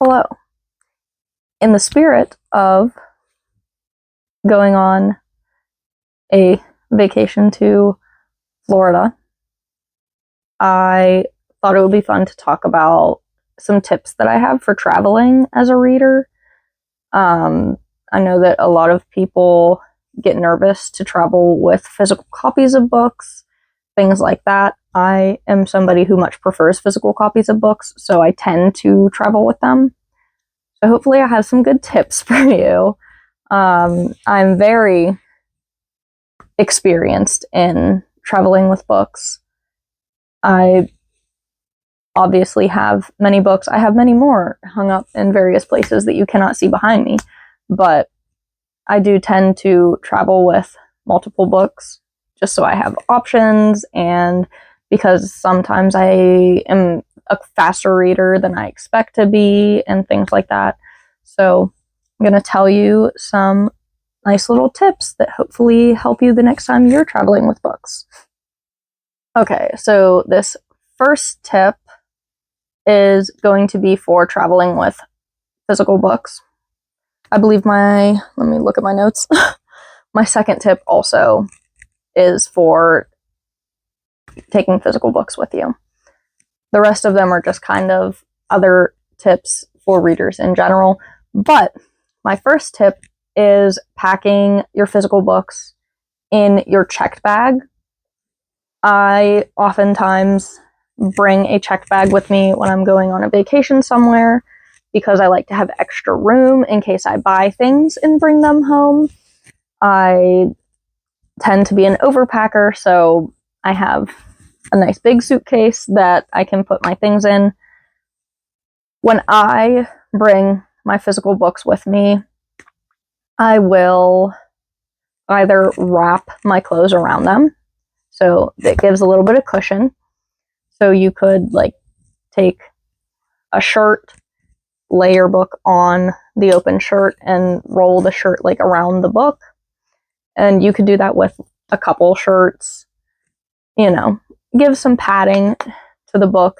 Hello. In the spirit of going on a vacation to Florida, I thought it would be fun to talk about some tips that I have for traveling as a reader. I know that a lot of people get nervous to travel with physical copies of books, things like that. I am somebody who much prefers physical copies of books, so I tend to travel with them. So hopefully I have some good tips for you. I'm very experienced in traveling with books. I obviously have many books. I have many more hung up in various places that you cannot see behind me, but I do tend to travel with multiple books just so I have options, and because sometimes I am a faster reader than I expect to be and things like that. So I'm going to tell you some nice little tips that hopefully help you the next time you're traveling with books. Okay, so this first tip is going to be for traveling with physical books. I believe let me look at my notes. My second tip also is for taking physical books with you. The rest of them are just kind of other tips for readers in general. But my first tip is packing your physical books in your checked bag. I oftentimes bring a checked bag with me when I'm going on a vacation somewhere because I like to have extra room in case I buy things and bring them home. I tend to be an overpacker, so I have a nice big suitcase that I can put my things in. When I bring my physical books with me, I will either wrap my clothes around them, so it gives a little bit of cushion. So you could take a shirt, lay your book on the open shirt, and roll the shirt around the book. And you could do that with a couple shirts, give some padding to the book.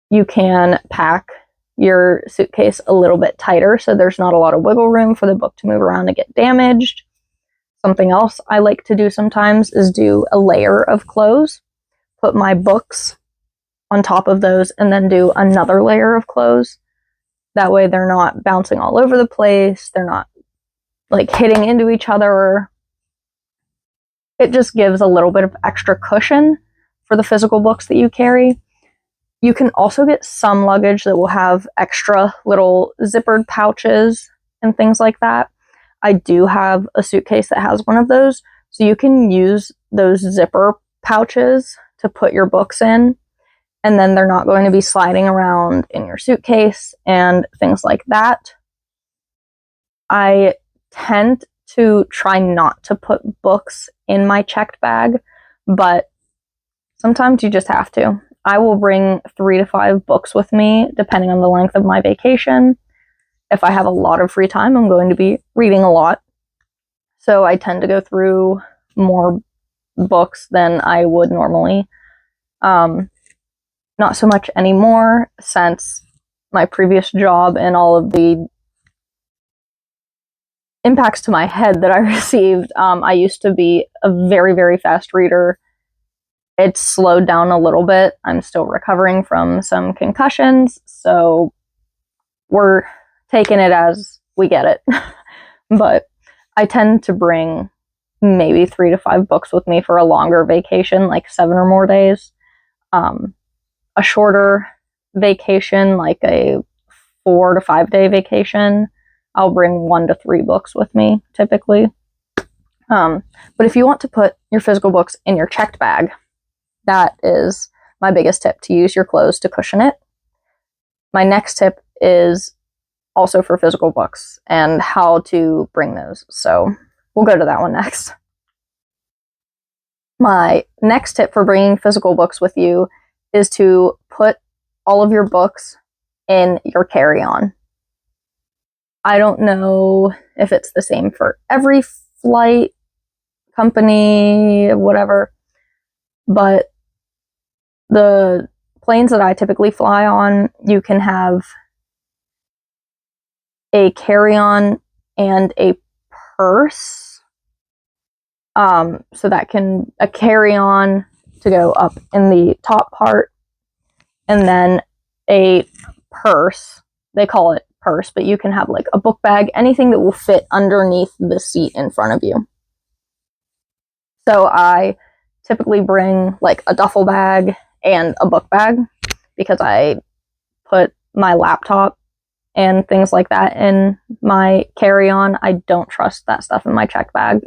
You can pack your suitcase a little bit tighter so there's not a lot of wiggle room for the book to move around and get damaged. Something else I like to do sometimes is do a layer of clothes, put my books on top of those, and then do another layer of clothes. That way they're not bouncing all over the place, they're not hitting into each other. It just gives a little bit of extra cushion for the physical books that you carry. You can also get some luggage that will have extra little zippered pouches and things like that. I do have a suitcase that has one of those, so you can use those zipper pouches to put your books in, and then they're not going to be sliding around in your suitcase and things like that. I tend to try not to put books in my checked bag, but sometimes you just have to. I will bring 3 to 5 books with me, depending on the length of my vacation. If I have a lot of free time, I'm going to be reading a lot. So I tend to go through more books than I would normally. Not so much anymore since my previous job and all of the impacts to my head that I received. I used to be a very, very fast reader. It's slowed down a little bit. I'm still recovering from some concussions, so we're taking it as we get it. But I tend to bring maybe 3 to 5 books with me for a longer vacation, 7 or more days. A shorter vacation, a 4 to 5 day vacation, I'll bring 1 to 3 books with me, typically. But if you want to put your physical books in your checked bag, that is my biggest tip, to use your clothes to cushion it. My next tip is also for physical books and how to bring those. So we'll go to that one next. My next tip for bringing physical books with you is to put all of your books in your carry-on. I don't know if it's the same for every flight company, whatever, but the planes that I typically fly on, you can have a carry-on and a purse. So that can, a carry-on to go up in the top part, and then a purse. They call it purse, but you can have like a book bag, anything that will fit underneath the seat in front of you. So I typically bring like a duffel bag and a book bag because I put my laptop and things like that in my carry-on. I don't trust that stuff in my check bag.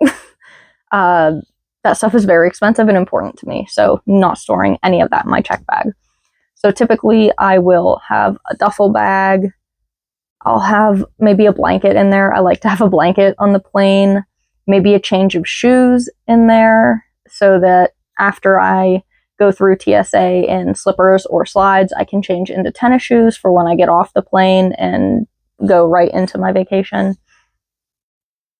That stuff is very expensive and important to me, so not storing any of that in my check bag. So typically I will have a duffel bag. I'll have maybe a blanket in there. I like to have a blanket on the plane, maybe a change of shoes in there so that after I go through TSA in slippers or slides, I can change into tennis shoes for when I get off the plane and go right into my vacation.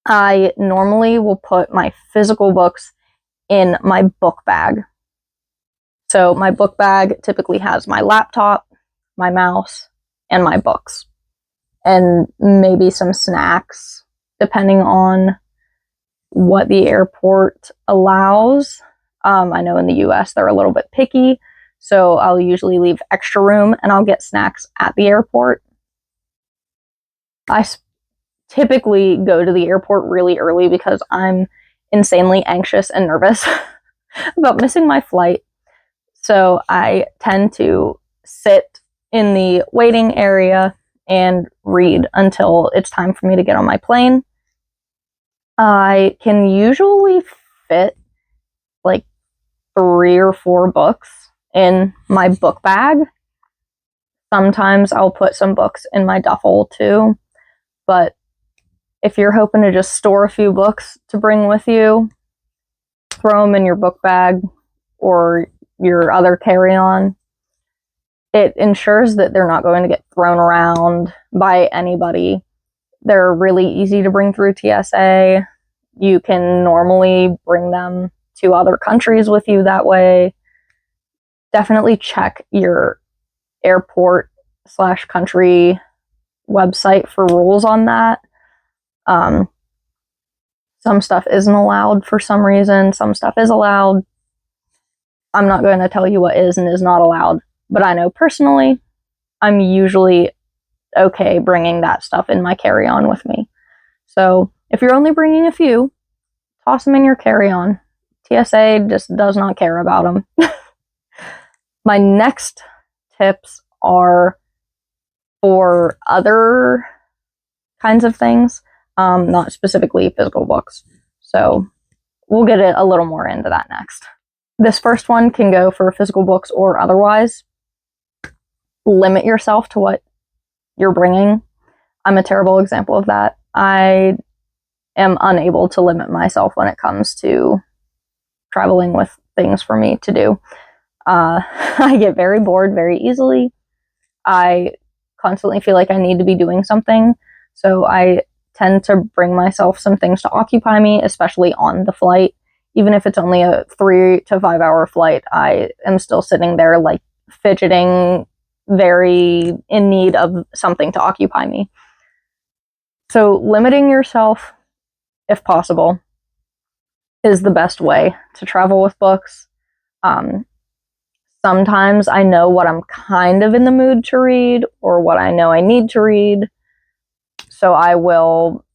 I normally will put my physical books in my book bag. So my book bag typically has my laptop, my mouse, and my books, and maybe some snacks, depending on what the airport allows. I know in the US they're a little bit picky, so I'll usually leave extra room and I'll get snacks at the airport. I typically go to the airport really early because I'm insanely anxious and nervous about missing my flight. So I tend to sit in the waiting area and read until it's time for me to get on my plane. I can usually fit like 3 or 4 books in my book bag. Sometimes I'll put some books in my duffel too, but if you're hoping to just store a few books to bring with you, throw them in your book bag or your other carry-on. It ensures that they're not going to get thrown around by anybody. They're really easy to bring through TSA. You can normally bring them to other countries with you that way. Definitely check your airport/country website for rules on that. Some stuff isn't allowed for some reason. Some stuff is allowed. I'm not going to tell you what is and is not allowed, but I know personally, I'm usually okay bringing that stuff in my carry-on with me. So if you're only bringing a few, toss them in your carry-on. TSA just does not care about them. My next tips are for other kinds of things, not specifically physical books. So we'll get a little more into that next. This first one can go for physical books or otherwise. Limit yourself to what you're bringing. I'm a terrible example of that. I am unable to limit myself when it comes to traveling with things for me to do. I get very bored very easily. I constantly feel like I need to be doing something, so I tend to bring myself some things to occupy me, especially on the flight. Even if it's only a 3 to 5 hour flight, I am still sitting there like fidgeting, very in need of something to occupy me. So limiting yourself, if possible, is the best way to travel with books. Sometimes I know what I'm kind of in the mood to read or what I know I need to read, so I will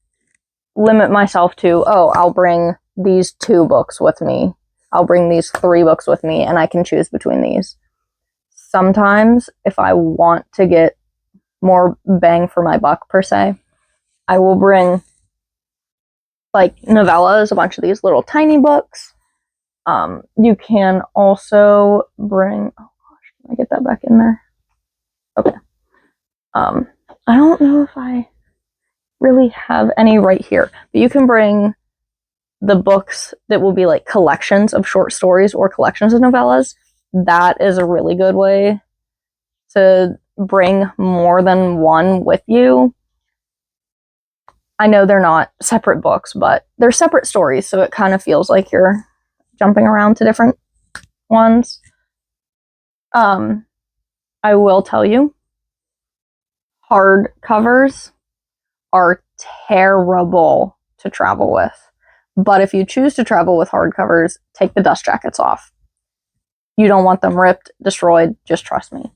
limit myself to, I'll bring these 2 books with me. I'll bring these 3 books with me and I can choose between these. Sometimes if I want to get more bang for my buck per se, I will bring like novellas, a bunch of these little tiny books. You can also bring, oh gosh, can I get that back in there? Okay. I don't know if I really have any right here, but you can bring the books that will be like collections of short stories or collections of novellas. That is a really good way to bring more than one with you. I know they're not separate books, but they're separate stories, so it kind of feels like you're jumping around to different ones. I will tell you, hard covers are terrible to travel with. But if you choose to travel with hardcovers, take the dust jackets off. You don't want them ripped, destroyed, just trust me.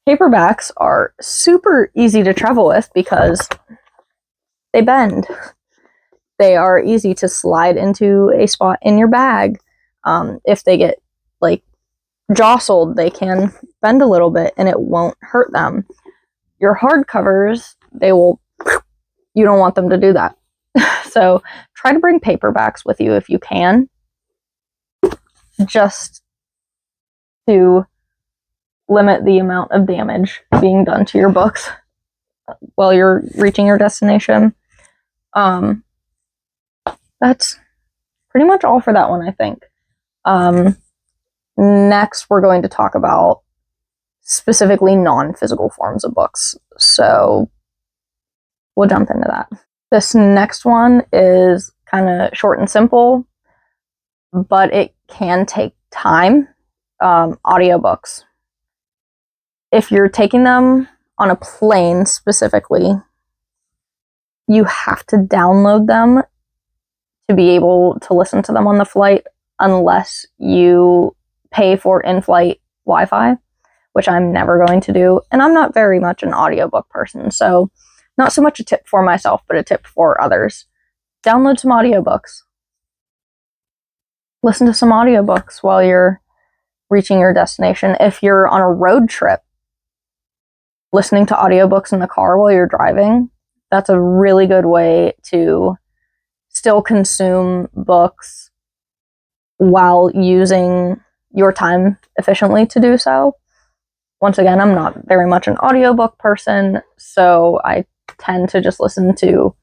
Paperbacks are super easy to travel with because they bend. They are easy to slide into a spot in your bag. If they get like jostled, they can bend a little bit and it won't hurt them. Your hardcovers, you don't want them to do that. So try to bring paperbacks with you if you can, just to limit the amount of damage being done to your books while you're reaching your destination. That's pretty much all for that one, I think. Next, we're going to talk about specifically non-physical forms of books. So we'll jump into that. This next one is kind of short and simple, but it can take time. Audiobooks. If you're taking them on a plane specifically, you have to download them to be able to listen to them on the flight unless you pay for in-flight Wi-Fi, which I'm never going to do. And I'm not very much an audiobook person, so not so much a tip for myself, but a tip for others. Download some audiobooks. Listen to some audiobooks while you're reaching your destination. If you're on a road trip, listening to audiobooks in the car while you're driving, that's a really good way to still consume books while using your time efficiently to do so. Once again, I'm not very much an audiobook person, so I tend to just listen to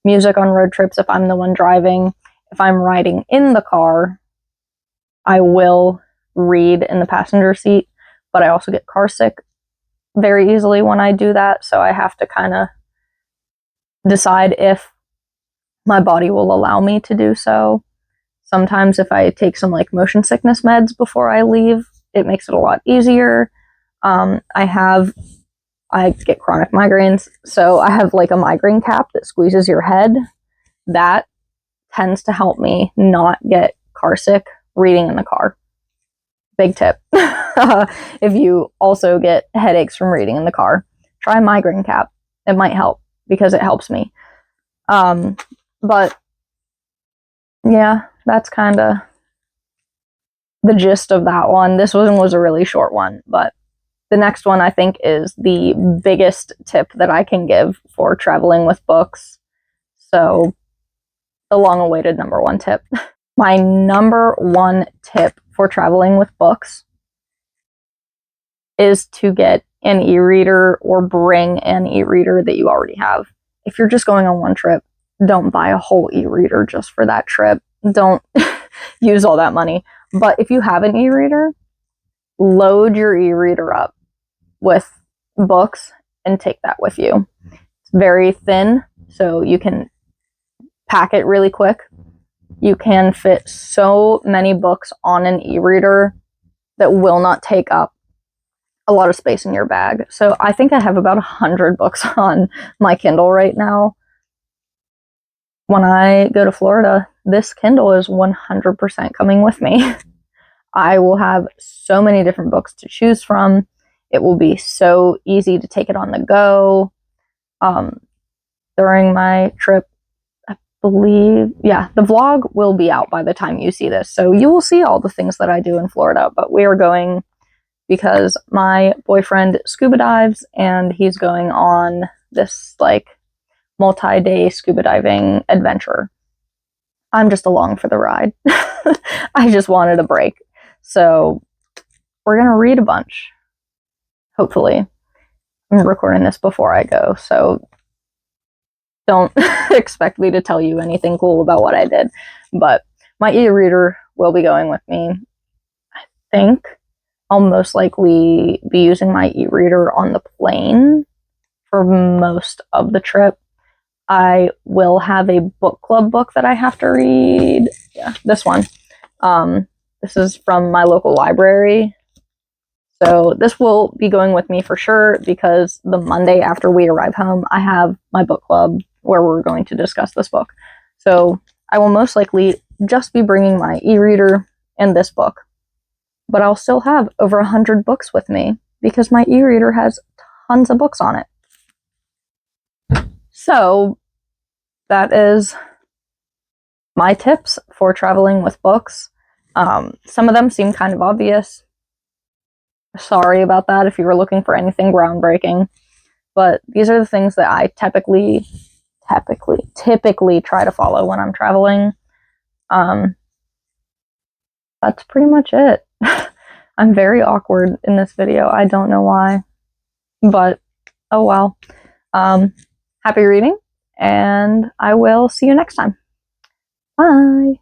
music on road trips if I'm the one driving. If I'm riding in the car, I will read in the passenger seat, but I also get car sick very easily when I do that, so I have to kind of decide if my body will allow me to do so. Sometimes if I take some like motion sickness meds before I leave, it makes it a lot easier. I get chronic migraines, so I have like a migraine cap that squeezes your head. That tends to help me not get car sick reading in the car. Big tip. If you also get headaches from reading in the car, try a migraine cap. It might help because it helps me. But yeah, that's kind of the gist of that one. This one was a really short one, but the next one I think is the biggest tip that I can give for traveling with books. So the long-awaited number one tip. My number one tip for traveling with books is to get an e-reader or bring an e-reader that you already have. If you're just going on one trip, don't buy a whole e-reader just for that trip. Don't use all that money. But if you have an e-reader, load your e-reader up with books and take that with you. It's very thin, so you can pack it really quick. You can fit so many books on an e-reader that will not take up a lot of space in your bag. So I think I have about 100 books on my Kindle right now. When I go to Florida, this Kindle is 100% coming with me. I will have so many different books to choose from. It will be so easy to take it on the go. During my trip, I believe, the vlog will be out by the time you see this. So you will see all the things that I do in Florida, but we are going because my boyfriend scuba dives and he's going on this like multi-day scuba diving adventure. I'm just along for the ride. I just wanted a break. So we're going to read a bunch. Hopefully. I'm recording this before I go, so don't expect me to tell you anything cool about what I did. But my e-reader will be going with me. I think I'll most likely be using my e-reader on the plane for most of the trip. I will have a book club book that I have to read. Yeah, this one. This is from my local library. So this will be going with me for sure, because the Monday after we arrive home, I have my book club where we're going to discuss this book. So I will most likely just be bringing my e-reader and this book, but I'll still have over 100 books with me because my e-reader has tons of books on it. So that is my tips for traveling with books. Some of them seem kind of obvious. Sorry about that if you were looking for anything groundbreaking, but these are the things that I typically try to follow when I'm traveling. That's pretty much it. I'm very awkward in this video. I don't know why, but oh well. Happy reading, and I will see you next time. Bye.